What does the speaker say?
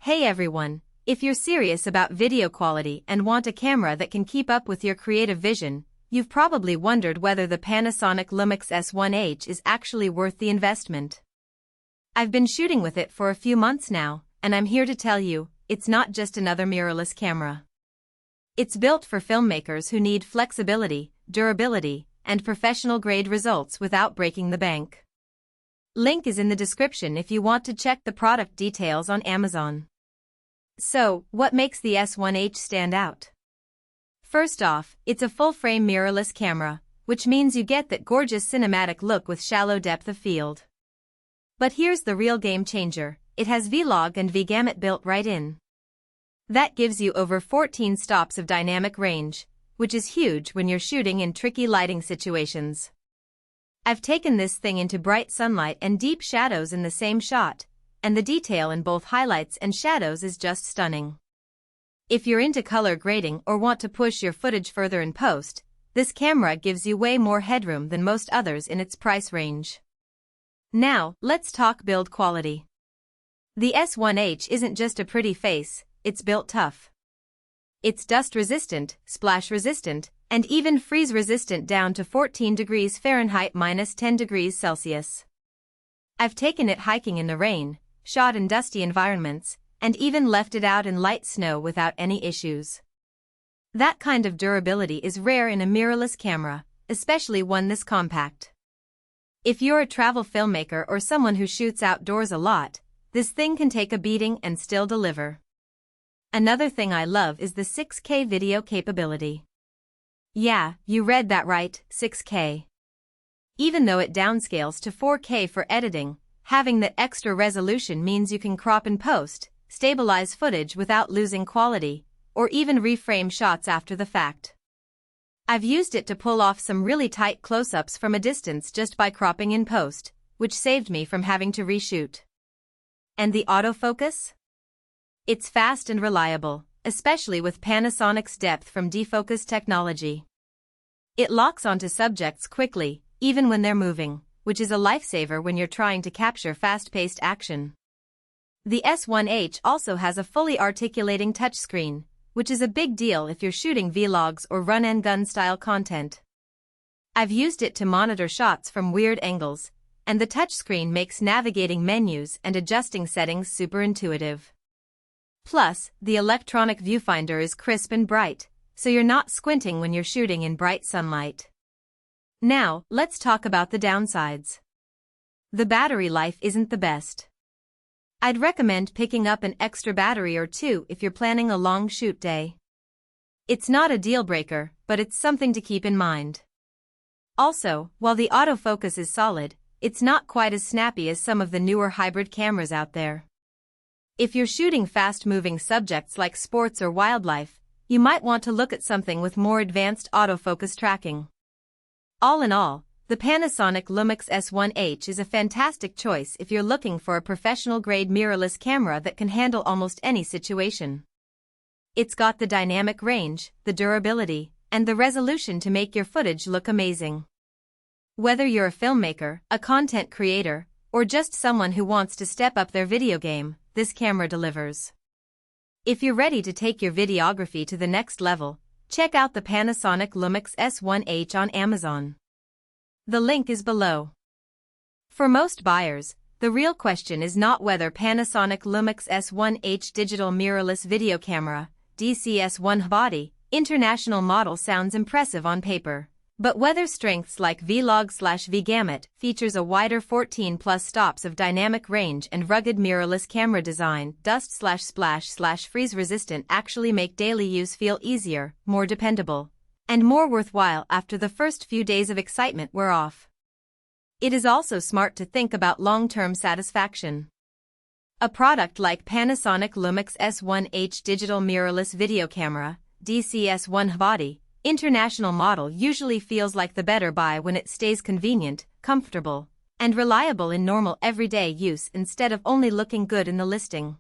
Hey everyone, if you're serious about video quality and want a camera that can keep up with your creative vision, you've probably wondered whether the Panasonic LUMIX S1H is actually worth the investment. I've been shooting with it for a few months now, and I'm here to tell you, it's not just another mirrorless camera. It's built for filmmakers who need flexibility, durability, and professional-grade results without breaking the bank. Link is in the description if you want to check the product details on Amazon. So, what makes the S1H stand out? First off, it's a full-frame mirrorless camera, which means you get that gorgeous cinematic look with shallow depth of field. But here's the real game changer, it has V-Log and V-Gamut built right in. That gives you over 14 stops of dynamic range, which is huge when you're shooting in tricky lighting situations. I've taken this thing into bright sunlight and deep shadows in the same shot, and the detail in both highlights and shadows is just stunning. If you're into color grading or want to push your footage further in post, this camera gives you way more headroom than most others in its price range. Now, let's talk build quality. The S1H isn't just a pretty face, it's built tough. It's dust-resistant, splash-resistant, and even freeze-resistant down to 14 degrees Fahrenheit minus 10 degrees Celsius. I've taken it hiking in the rain, shot in dusty environments, and even left it out in light snow without any issues. That kind of durability is rare in a mirrorless camera, especially one this compact. If you're a travel filmmaker or someone who shoots outdoors a lot, this thing can take a beating and still deliver. Another thing I love is the 6K video capability. Yeah, you read that right, 6K. Even though it downscales to 4K for editing, having that extra resolution means you can crop and post, stabilize footage without losing quality, or even reframe shots after the fact. I've used it to pull off some really tight close-ups from a distance just by cropping in post, which saved me from having to reshoot. And the autofocus? It's fast and reliable, especially with Panasonic's depth from defocus technology. It locks onto subjects quickly, even when they're moving, which is a lifesaver when you're trying to capture fast-paced action. The S1H also has a fully articulating touchscreen, which is a big deal if you're shooting vlogs or run-and-gun style content. I've used it to monitor shots from weird angles, and the touchscreen makes navigating menus and adjusting settings super intuitive. Plus, the electronic viewfinder is crisp and bright, so you're not squinting when you're shooting in bright sunlight. Now, let's talk about the downsides. The battery life isn't the best. I'd recommend picking up an extra battery or two if you're planning a long shoot day. It's not a deal breaker, but it's something to keep in mind. Also, while the autofocus is solid, it's not quite as snappy as some of the newer hybrid cameras out there. If you're shooting fast-moving subjects like sports or wildlife, you might want to look at something with more advanced autofocus tracking. All in all, the Panasonic LUMIX S1H is a fantastic choice if you're looking for a professional-grade mirrorless camera that can handle almost any situation. It's got the dynamic range, the durability, and the resolution to make your footage look amazing. Whether you're a filmmaker, a content creator, or just someone who wants to step up their video game, this camera delivers. If you're ready to take your videography to the next level, check out the Panasonic LUMIX S1H on Amazon. The link is below. For most buyers, the real question is not whether Panasonic LUMIX S1H digital mirrorless video camera, DCS1 body, international model sounds impressive on paper, but whether strengths like V-Log/V-Gamut features a wider 14+ stops of dynamic range and rugged mirrorless camera design, dust/splash/freeze resistant actually make daily use feel easier, more dependable, and more worthwhile after the first few days of excitement wear off. It is also smart to think about long-term satisfaction. A product like Panasonic LUMIX S1H digital mirrorless video camera, DCS1 body, international model usually feels like the better buy when it stays convenient, comfortable, and reliable in normal everyday use instead of only looking good in the listing.